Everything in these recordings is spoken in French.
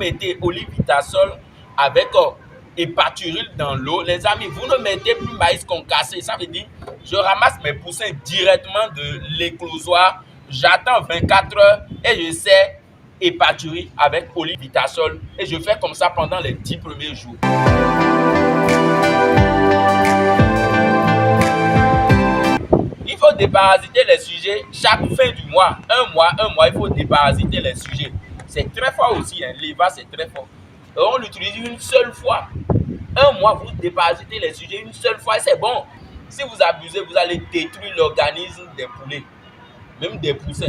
mettez Olivitasol avec Epaturyl dans l'eau, les amis, vous ne mettez plus maïs concassé. Ça veut dire, je ramasse mes poussins directement de l'éclosoir, j'attends 24 heures et je sers Epaturyl avec Olivitasol et je fais comme ça pendant les 10 premiers jours. Il faut déparasiter les sujets chaque fin du mois. Un mois, il faut déparasiter les sujets. C'est très fort aussi, hein. L'EVA, c'est très fort. Et on l'utilise une seule fois. Un mois, vous déparasitez les sujets une seule fois et c'est bon. Si vous abusez, vous allez détruire l'organisme des poulets, même des poussins.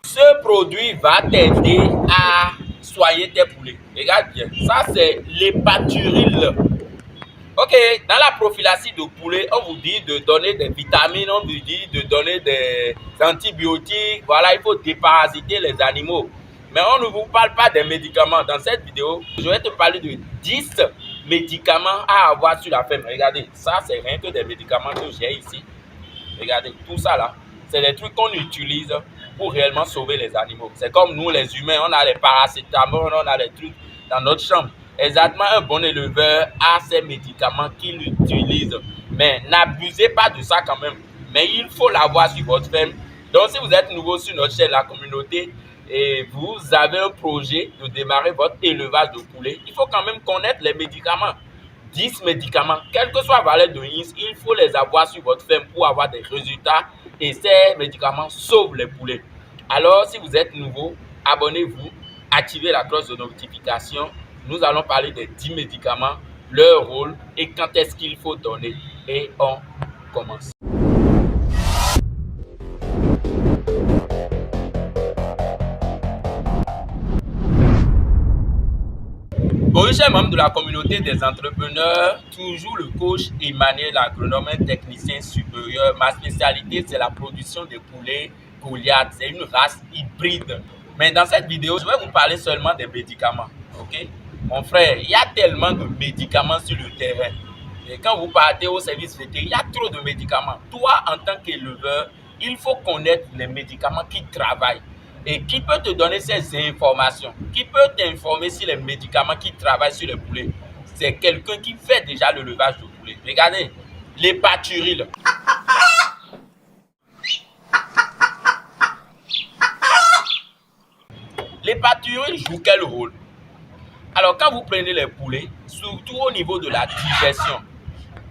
Ce produit va t'aider à soigner tes poulets. Regarde bien, ça c'est l'Epaturyl. Ok, dans la prophylaxie de poulet, on vous dit de donner des vitamines, on vous dit de donner des antibiotiques. Voilà, il faut déparasiter les animaux. Mais on ne vous parle pas des médicaments. Dans cette vidéo, je vais te parler de 10 médicaments à avoir sur la ferme. Regardez, ça c'est rien que des médicaments que j'ai ici. Regardez, tout ça là, c'est des trucs qu'on utilise pour réellement sauver les animaux. C'est comme nous les humains, on a les paracétamol, on a les trucs dans notre chambre. Exactement, un bon éleveur a ces médicaments qu'il utilise. Mais n'abusez pas de ça quand même. Mais il faut l'avoir sur votre ferme. Donc si vous êtes nouveau sur notre chaîne, la communauté, et vous avez un projet de démarrer votre élevage de poulets, il faut quand même connaître les médicaments. 10 médicaments, quelle que soit la valeur de INS, il faut les avoir sur votre ferme pour avoir des résultats. Et ces médicaments sauvent les poulets. Alors si vous êtes nouveau, abonnez-vous, activez la cloche de notification. Nous allons parler des 10 médicaments, leur rôle et quand est-ce qu'il faut donner. Et on commence. Bonjour chers membres de la communauté des entrepreneurs, toujours le coach Emmanuel, agronome, technicien supérieur. Ma spécialité c'est la production des poulets Goliath, c'est une race hybride. Mais dans cette vidéo, je vais vous parler seulement des médicaments. Ok? Mon frère, il y a tellement de médicaments sur le terrain. Et quand vous partez au service vétérinaire, il y a trop de médicaments. Toi, en tant qu'éleveur, il faut connaître les médicaments qui travaillent. Et qui peut te donner ces informations? Qui peut t'informer sur les médicaments qui travaillent sur les poulets? C'est quelqu'un qui fait déjà l'élevage de poulets. Regardez, l'Epaturyl. L'Epaturyl joue quel rôle? Alors, quand vous prenez les poulets, surtout au niveau de la digestion,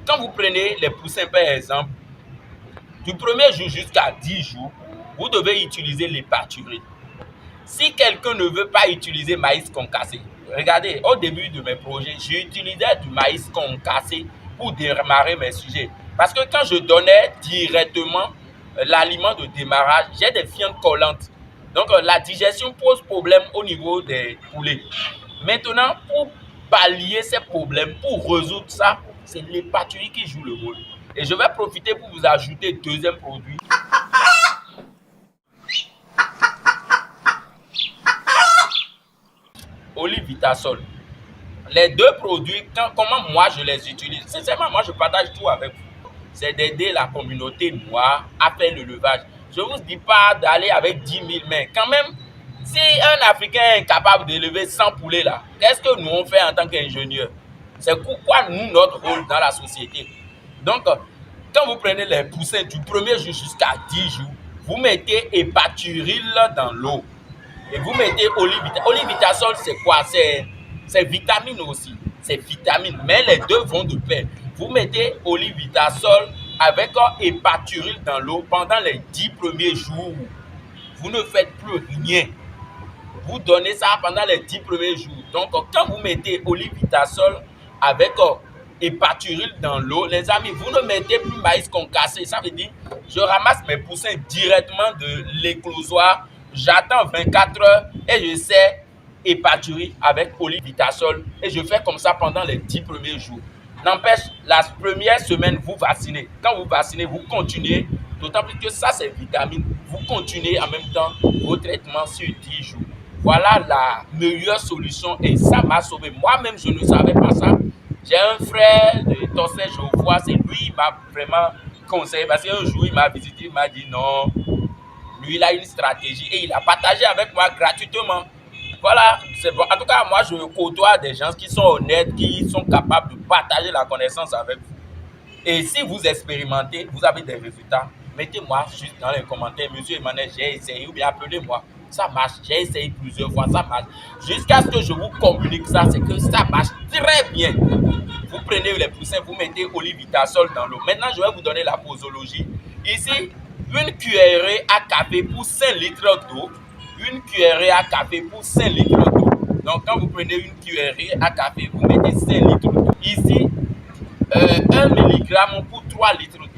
quand vous prenez les poussins par exemple, du premier jour jusqu'à 10 jours, vous devez utiliser l'Epaturyl. Si quelqu'un ne veut pas utiliser maïs concassé, regardez, au début de mes projets, j'utilisais du maïs concassé pour démarrer mes sujets. Parce que quand je donnais directement l'aliment de démarrage, j'ai des fientes collantes. Donc, la digestion pose problème au niveau des poulets. Maintenant, pour pallier ces problèmes, pour résoudre ça, c'est l'Epaturyl qui joue le rôle. Et je vais profiter pour vous ajouter deuxième produit. Olivitasol. Les deux produits, comment moi je les utilise? Sincèrement, moi je partage tout avec vous. C'est d'aider la communauté noire à faire l'élevage. Je ne vous dis pas d'aller avec 10 000 mains. Quand même, si un Africain est incapable d'élever 100 poulets là, qu'est-ce que nous on fait en tant qu'ingénieurs? C'est pourquoi nous, notre rôle dans la société. Donc, quand vous prenez les poussins du premier jour jusqu'à 10 jours, vous mettez Epaturyl dans l'eau. Et vous mettez Olivitasol. Olivitasol, c'est quoi? C'est vitamine aussi. C'est vitamine. Mais les deux vont de pair. Vous mettez Olivitasol avec Epaturyl dans l'eau pendant les 10 premiers jours. Vous ne faites plus rien. Vous donnez ça pendant les 10 premiers jours. Donc, quand vous mettez Olivitasol avec Epaturyl dans l'eau, les amis, vous ne mettez plus maïs concassé. Ça veut dire, je ramasse mes poussins directement de l'éclosoir, j'attends 24 heures et je sers Epaturyl avec Olivitasol et je fais comme ça pendant les 10 premiers jours. N'empêche, la première semaine, vous vaccinez. Quand vous vaccinez, vous continuez, d'autant plus que ça, c'est vitamine. Vous continuez en même temps vos traitements sur 10 jours. Voilà la meilleure solution et ça m'a sauvé. Moi-même, je ne savais pas ça. J'ai un frère de Torsay Geoffroy, c'est lui qui m'a vraiment conseillé parce qu'un jour il m'a visité, il m'a dit non, lui il a une stratégie et il a partagé avec moi gratuitement. Voilà, c'est bon. En tout cas, moi je côtoie des gens qui sont honnêtes, qui sont capables de partager la connaissance avec vous. Et si vous expérimentez, vous avez des résultats, mettez-moi juste dans les commentaires, monsieur Emmanuel, j'ai essayé, ou bien appelez-moi. Ça marche, j'ai essayé plusieurs fois, ça marche. Jusqu'à ce que je vous communique ça, c'est que ça marche très bien. Vous prenez les poussins, vous mettez Olivitasol dans l'eau. Maintenant, je vais vous donner la posologie. Ici, une cuillerée à café pour 5 litres d'eau. Une cuillerée à café pour 5 litres d'eau. Donc, quand vous prenez une cuillerée à café, vous mettez 5 litres d'eau. Ici, 1 mg pour 3 litres d'eau.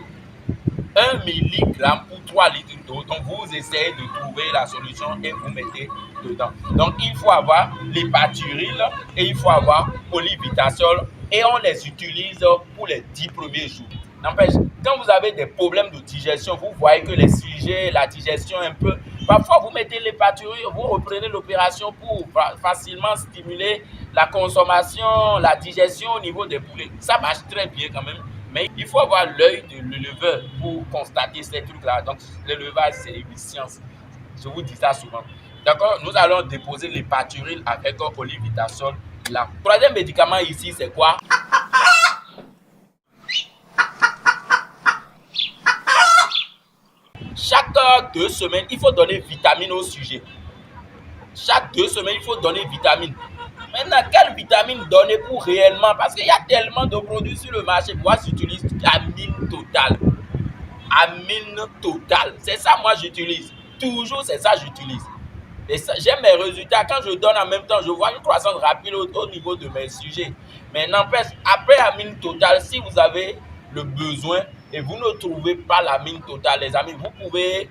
1 mg pour 3 litres d'eau. Donc, vous essayez de trouver la solution et vous mettez dedans. Donc, il faut avoir l'hépaturil et il faut avoir Olivitasol et on les utilise pour les 10 premiers jours. N'empêche, quand vous avez des problèmes de digestion, vous voyez que les sujets, la digestion un peu, parfois vous mettez l'hépaturil, vous reprenez l'opération pour facilement stimuler la consommation, la digestion au niveau des poulets. Ça marche très bien quand même. Mais il faut avoir l'œil de l'éleveur pour constater ces trucs-là. Donc, l'élevage, c'est une science. Je vous dis ça souvent. D'accord? Nous allons déposer l'hépaturil avec Olivitasol là. Troisième médicament ici, c'est quoi? Chaque 2 semaines, il faut donner vitamine au sujet. Chaque 2 semaines, il faut donner vitamine. Maintenant, quelle vitamine donner pour réellement? Parce qu'il y a tellement de produits sur le marché. Moi, j'utilise Amine Total. Amine Total. C'est ça, moi, j'utilise. Toujours, c'est ça, j'utilise. Et j'aime mes résultats. Quand je donne en même temps, je vois une croissance rapide au niveau de mes sujets. Mais n'empêche, après Amine Total, si vous avez le besoin et vous ne trouvez pas l'Amine Total, les amis, vous pouvez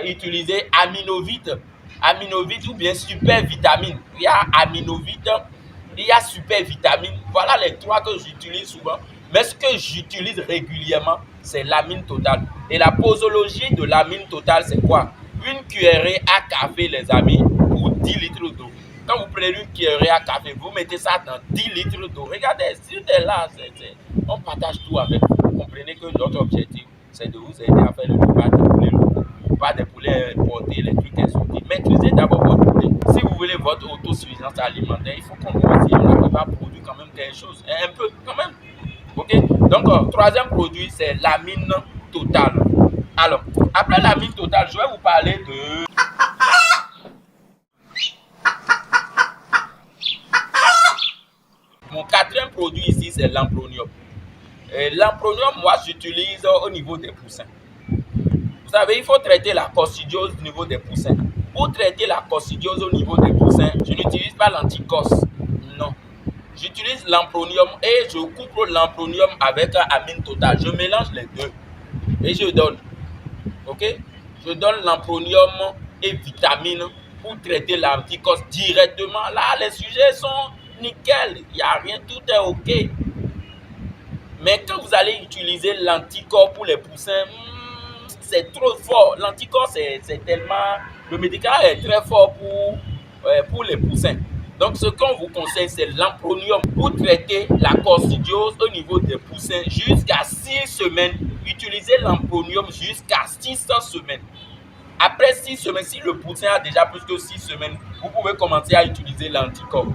utiliser Aminovite. Aminovite ou bien Super Vitamine. Il y a Aminovite, il y a Super Vitamine. Voilà les 3 que j'utilise souvent. Mais ce que j'utilise régulièrement, c'est l'amine totale. Et la posologie de l'amine totale, c'est quoi? Une cuillerée à café, les amis, pour 10 litres d'eau. Quand vous prenez une cuillerée à café, vous mettez ça dans 10 litres d'eau. Regardez, si tu es là, on partage tout avec vous. Vous comprenez que notre objectif, c'est de vous aider à faire le repas de poulet locaux. Pas des poulets importés, les trucs exotiques. Maîtrisez d'abord votre poulet. Si vous voulez votre autosuffisance alimentaire, il faut qu'on voit si on arrive à produire quand même quelque chose. Un peu, quand même. Ok? Donc, troisième produit, c'est l'amine totale. Alors, après l'amine totale, je vais vous parler de... Mon quatrième produit ici, c'est l'ampronium. L'ampronium, moi, j'utilise au niveau des poussins. Vous savez, il faut traiter la coccidiose au niveau des poussins. Pour traiter la coccidiose au niveau des poussins, je n'utilise pas l'anticos. Non. J'utilise l'ampronium et je couple l'ampronium avec amine totale. Je mélange les deux et je donne. Ok? Je donne l'ampronium et vitamine pour traiter l'anticos directement. Là, les sujets sont nickel. Il n'y a rien, tout est ok. Mais quand vous allez utiliser l'anticorps pour les poussins, c'est trop fort. L'anticorps, c'est tellement... Le médicament est très fort pour les poussins. Donc, ce qu'on vous conseille, c'est l'ampronium pour traiter la coccidiose au niveau des poussins jusqu'à 6 semaines. Utilisez l'ampronium jusqu'à 6 semaines. Après 6 semaines, si le poussin a déjà plus que 6 semaines, vous pouvez commencer à utiliser l'anticorps.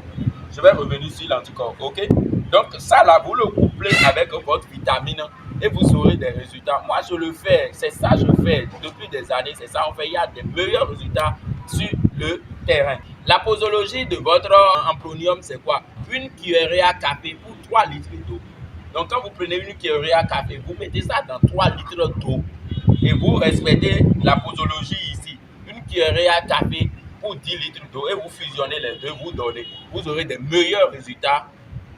Je vais revenir sur l'anticorps, ok? Donc, ça là, vous le couplez avec votre vitamine et vous aurez des résultats. Moi, je le fais, c'est ça que je fais depuis des années, c'est ça on fait. Il y a des meilleurs résultats sur le terrain. La posologie de votre ampronium, c'est quoi? Une cuillerée à café pour 3 litres d'eau. Donc, quand vous prenez une cuillerée à café, vous mettez ça dans 3 litres d'eau et vous respectez la posologie ici. Une cuillerée à café pour 10 litres d'eau et vous fusionnez les deux, vous donnez. Vous aurez des meilleurs résultats.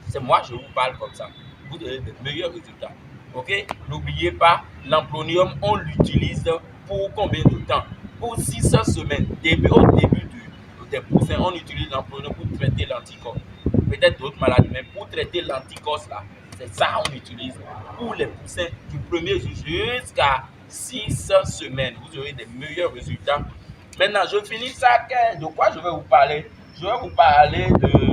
C'est moi, je vous parle comme ça. Vous aurez des meilleurs résultats. Ok? N'oubliez pas, l'ampronium, on l'utilise pour combien de temps? Pour 6 semaines. Au début des poussins, on utilise l'ampronium pour traiter l'anticorps. Peut-être d'autres maladies, mais pour traiter l'anticorps là, c'est ça qu'on utilise pour les poussins du premier jour jusqu'à 6 semaines. Vous aurez des meilleurs résultats. Maintenant, je finis ça. De quoi je vais vous parler? Je vais vous parler de...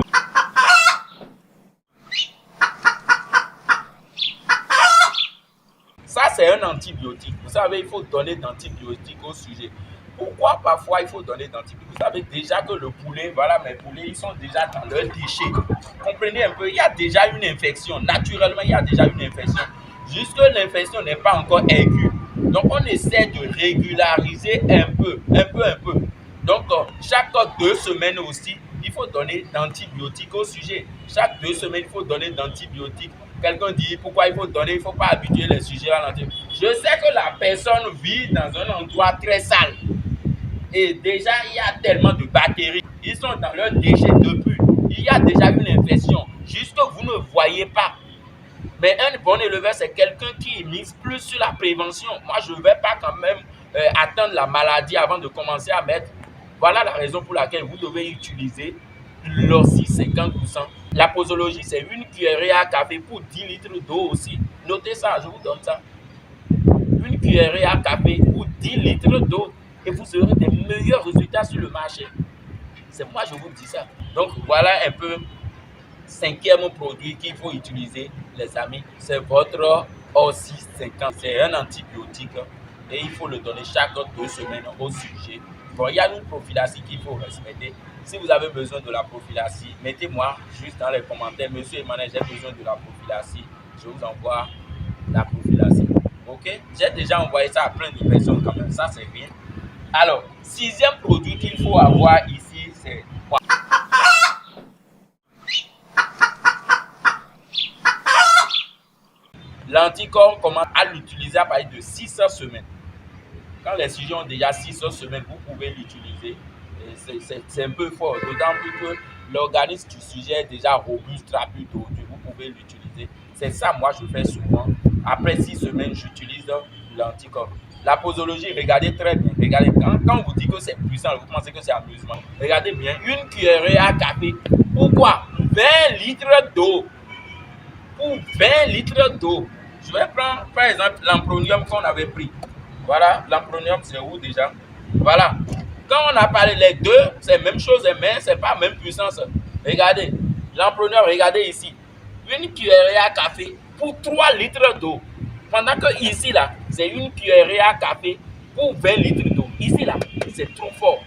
c'est un antibiotique. Vous savez, il faut donner d'antibiotiques au sujet. Pourquoi parfois il faut donner d'antibiotiques? Vous savez déjà que le poulet, voilà, mes poulets, ils sont déjà dans leurs déchets. Comprenez un peu, il y a déjà une infection. Naturellement, il y a déjà une infection. Juste que l'infection n'est pas encore aiguë. Donc, on essaie de régulariser un peu, un peu, un peu. Donc, chaque 2 semaines aussi, il faut donner d'antibiotiques au sujet. Chaque 2 semaines, il faut donner d'antibiotiques. Quelqu'un dit pourquoi il faut donner, il ne faut pas habituer les sujets à l'antibiotique. Je sais que la personne vit dans un endroit très sale. Et déjà, il y a tellement de bactéries. Ils sont dans leurs déchets depuis. Il y a déjà une infection. Juste que vous ne voyez pas. Mais un bon éleveur, c'est quelqu'un qui mise plus sur la prévention. Moi, je ne vais pas quand même attendre la maladie avant de commencer à mettre. Voilà la raison pour laquelle vous devez utiliser l'OSI 50%. La posologie, c'est une cuillerée à café pour 10 litres d'eau aussi. Notez ça, je vous donne ça. Une cuillerée à café pour 10 litres d'eau. Et vous aurez des meilleurs résultats sur le marché. C'est moi, je vous dis ça. Donc, voilà un peu 5e produit qu'il faut utiliser, les amis. C'est votre OSI 50. C'est un antibiotique et il faut le donner chaque 2 semaines au sujet. Bon, il y a une prophylaxie qu'il faut respecter. Si vous avez besoin de la prophylaxie, mettez-moi juste dans les commentaires, monsieur Emmanuel, j'ai besoin de la prophylaxie. Je vous envoie la prophylaxie. Ok? J'ai déjà envoyé ça à plein de personnes quand même. Ça, c'est bien. Alors, 6e produit qu'il faut avoir ici, c'est quoi? L'anticorps, on commence à l'utiliser à partir de 6 semaines. Quand les sujets ont déjà 6 semaines, vous pouvez l'utiliser. C'est un peu fort, d'autant plus que l'organisme du sujet est déjà robuste, rapide, vous pouvez l'utiliser. C'est ça, moi, je fais souvent. Après 6 semaines, j'utilise l'anticorps. La posologie, regardez très bien. Regardez, quand on vous dit que c'est puissant, vous pensez que c'est amusement. Regardez bien, une cuillerée à café. Pourquoi? 20 litres d'eau. Pour 20 litres d'eau. Je vais prendre, par exemple, l'ampronium qu'on avait pris. Voilà, l'ampronium, c'est où déjà? Voilà. Quand on a parlé les deux, c'est la même chose, mais ce n'est pas la même puissance. Regardez, l'ampronium, regardez ici. Une cuillerée à café pour 3 litres d'eau. Pendant que ici, là, c'est une cuillerée à café pour 20 litres d'eau. Ici, là, c'est trop fort.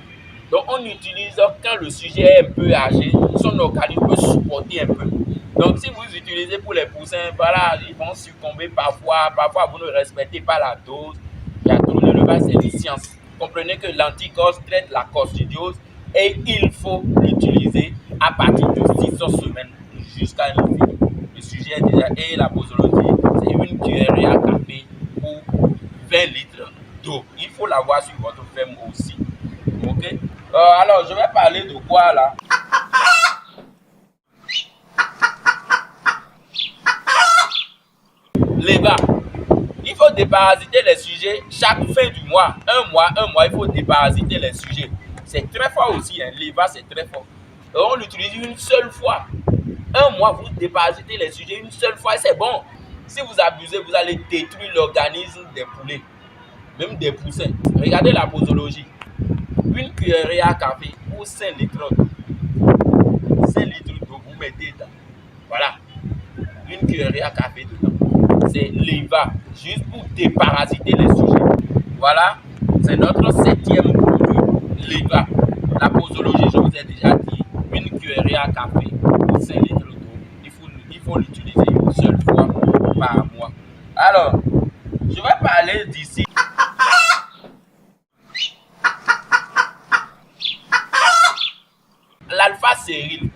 Donc, on utilise quand le sujet est un peu âgé, son organisme peut supporter un peu. Donc, si vous utilisez pour les poussins, voilà, ils vont succomber parfois. Parfois, vous ne respectez pas la dose. Il y a tout l'élevage, c'est une science. Comprenez que l'anticos traite la coccidiose et il faut l'utiliser à partir de 6 semaines jusqu'à l'infini. Le sujet est déjà, et la posologie, c'est une cuillerée à café pour 20 litres d'eau. Il faut l'avoir sur votre ferme aussi. Ok? Alors, je vais parler de quoi là? L'EVA. Il faut déparasiter les sujets chaque fin du mois. Un mois, il faut déparasiter les sujets. C'est très fort aussi, hein. L'EVA, c'est très fort. Et on l'utilise une seule fois. Un mois, vous déparasitez les sujets une seule fois, c'est bon. Si vous abusez, vous allez détruire l'organisme des poulets, même des poussins. Regardez la posologie. Une cuillerée à café pour 5 litres d'eau. 5 litres d'eau, vous mettez dedans. Voilà. Une cuillerée à café dedans. C'est l'EVA, juste pour déparasiter les sujets. Voilà, c'est notre 7e produit, l'EVA. La posologie, je vous ai déjà dit, une cuillerée à café pour 5 litres d'eau. Il faut l'utiliser une seule fois par mois. Alors, je vais parler d'ici. L'alpha-séryl.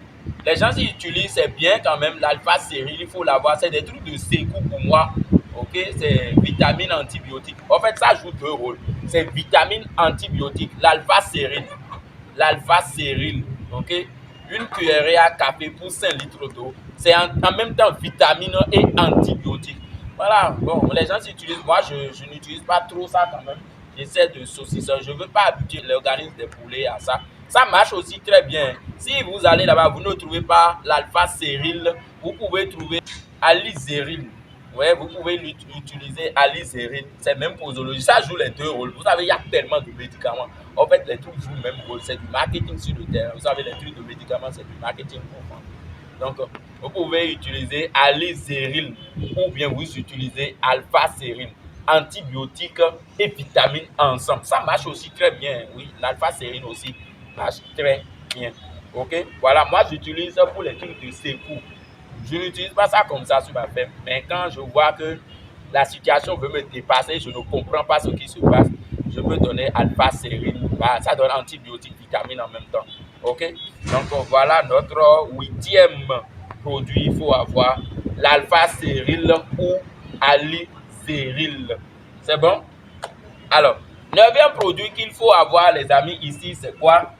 Les gens qui utilisent, c'est bien quand même. L'alpha-séryl, il faut l'avoir. C'est des trucs de sécou pour moi. Ok, c'est vitamine antibiotique. En fait, ça joue 2 rôles. C'est vitamine antibiotique. L'alpha-séryl. L'alpha-séryl. Ok, une cuillerée à café pour 5 litres d'eau. C'est en même temps vitamine et antibiotique. Voilà. Bon, les gens qui utilisent. Moi, je n'utilise pas trop ça quand même. J'essaie de saucisser. Je ne veux pas habituer l'organisme des poulets à ça. Ça marche aussi très bien. Si vous allez là-bas, vous ne trouvez pas l'alpha-séryl, vous pouvez trouver aliséryl. Ouais, vous pouvez l'utiliser aliséryl. C'est même posologie. Ça joue les 2 rôles. Vous savez, il y a tellement de médicaments. En fait, les trucs jouent le même rôle. C'est du marketing sur le terrain. Vous savez, les trucs de médicaments, c'est du marketing pour moi. Donc, vous pouvez utiliser aliséryl ou bien vous utilisez alpha-séryl. antibiotiques et vitamines ensemble. Ça marche aussi très bien. Oui, l'alpha-sérine aussi marche très bien. Ok, voilà, moi j'utilise pour les trucs de secours. Je n'utilise pas ça comme ça sur ma ferme. Mais quand je vois que la situation veut me dépasser, je ne comprends pas ce qui se passe, je peux donner alpha-sérine. Ça donne antibiotiques, vitamines en même temps. Ok? Donc voilà notre huitième produit. Il faut avoir l'alpha-séril ou alizéril. C'est bon? Alors, neuvième produit qu'il faut avoir, les amis, ici, c'est quoi?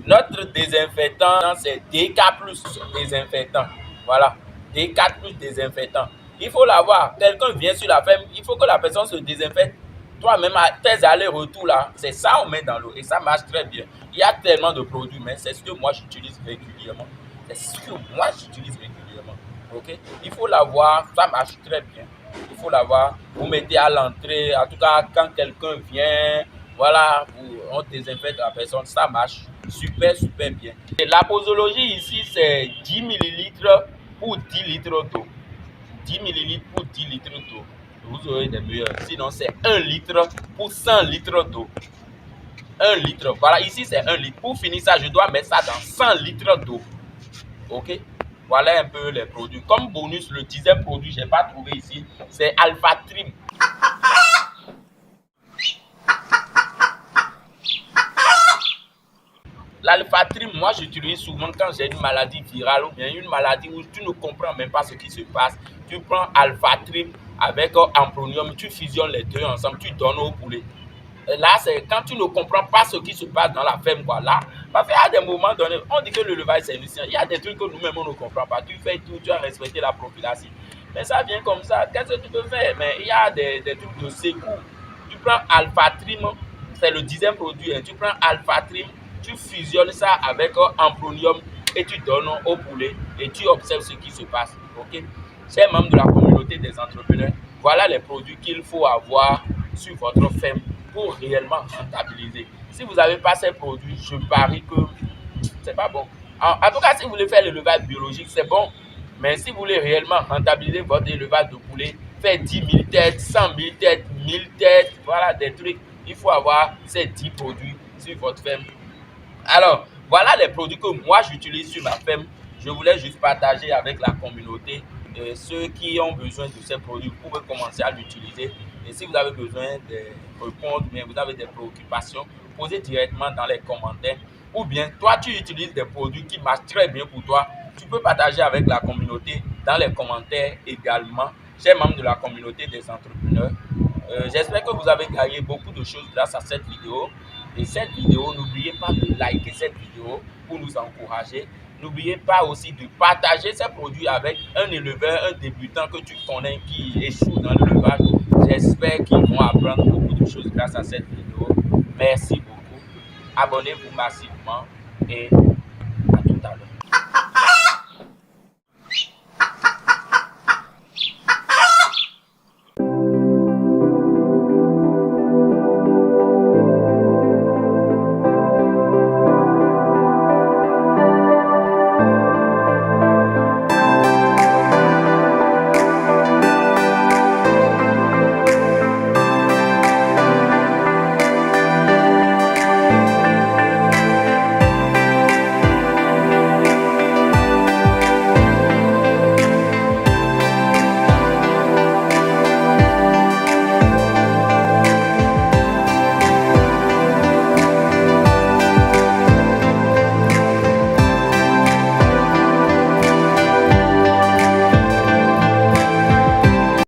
Notre désinfectant, c'est DK plus désinfectant. Voilà, DK plus désinfectant. Il faut l'avoir. Quelqu'un vient sur la ferme, il faut que la personne se désinfecte. Toi-même, à tes allers-retours là, c'est ça on met dans l'eau et ça marche très bien. Il y a tellement de produits, mais c'est ce que moi j'utilise régulièrement. C'est ce que moi j'utilise régulièrement. Ok? Il faut l'avoir, ça marche très bien. Il faut l'avoir. Vous mettez à l'entrée, en tout cas, quand quelqu'un vient, voilà, on désinfecte la personne, ça marche super, super bien. Et la posologie ici, c'est 10 millilitres pour 10 litres d'eau. 10 millilitres pour 10 litres d'eau. Vous aurez des meilleurs. Sinon, c'est 1 litre pour 100 litres d'eau. 1 litre. Voilà, ici, c'est 1 litre. Pour finir ça, je dois mettre ça dans 100 litres d'eau. Ok? Voilà un peu les produits. Comme bonus, le 10e produit, je n'ai pas trouvé ici, c'est Alpha Trim. L'Alpha Trim, moi j'utilise souvent quand j'ai une maladie virale ou bien une maladie où tu ne comprends même pas ce qui se passe. Tu prends Alpha Trim avec Ampronium, tu fusionnes les deux ensemble, tu donnes au poulet. Et là, c'est quand tu ne comprends pas ce qui se passe dans la ferme, quoi. Là, parce qu'il y a des moments donnés, on dit que le levage c'est lucien. Il y a des trucs que nous-mêmes on ne comprend pas. Tu fais tout, tu as respecté la prophylaxie. Mais ça vient comme ça. Qu'est-ce que tu peux faire? Mais il y a des trucs de secours. Tu prends Alpha Trim, c'est le 10e produit. Hein. Tu prends Alpha Trim, tu fusionnes ça avec Ampronium et tu donnes au poulet et tu observes ce qui se passe. Ok? Chers membres de la communauté des entrepreneurs, voilà les produits qu'il faut avoir sur votre ferme pour réellement rentabiliser. Si vous n'avez pas ces produits, je parie que c'est pas bon. En tout cas, si vous voulez faire l'élevage biologique, c'est bon. Mais si vous voulez réellement rentabiliser votre élevage de poulet, faire 10 000 têtes, 100 000 têtes, 1000 têtes, voilà des trucs, il faut avoir ces 10 produits sur votre ferme. Alors, voilà les produits que moi j'utilise sur ma ferme. Je voulais juste partager avec la communauté. Ceux qui ont besoin de ces produits, vous pouvez commencer à l'utiliser. Et si vous avez besoin de répondre, mais vous avez des préoccupations, posez directement dans les commentaires. Ou bien, toi, tu utilises des produits qui marchent très bien pour toi. Tu peux partager avec la communauté dans les commentaires également. Chers membres de la communauté des entrepreneurs, j'espère que vous avez gagné beaucoup de choses grâce à cette vidéo. Et cette vidéo, n'oubliez pas de liker cette vidéo pour nous encourager. N'oubliez pas aussi de partager ces produits avec un éleveur, un débutant que tu connais qui échoue dans l'élevage. J'espère qu'ils vont apprendre beaucoup de choses grâce à cette vidéo. Merci beaucoup. Abonnez-vous massivement et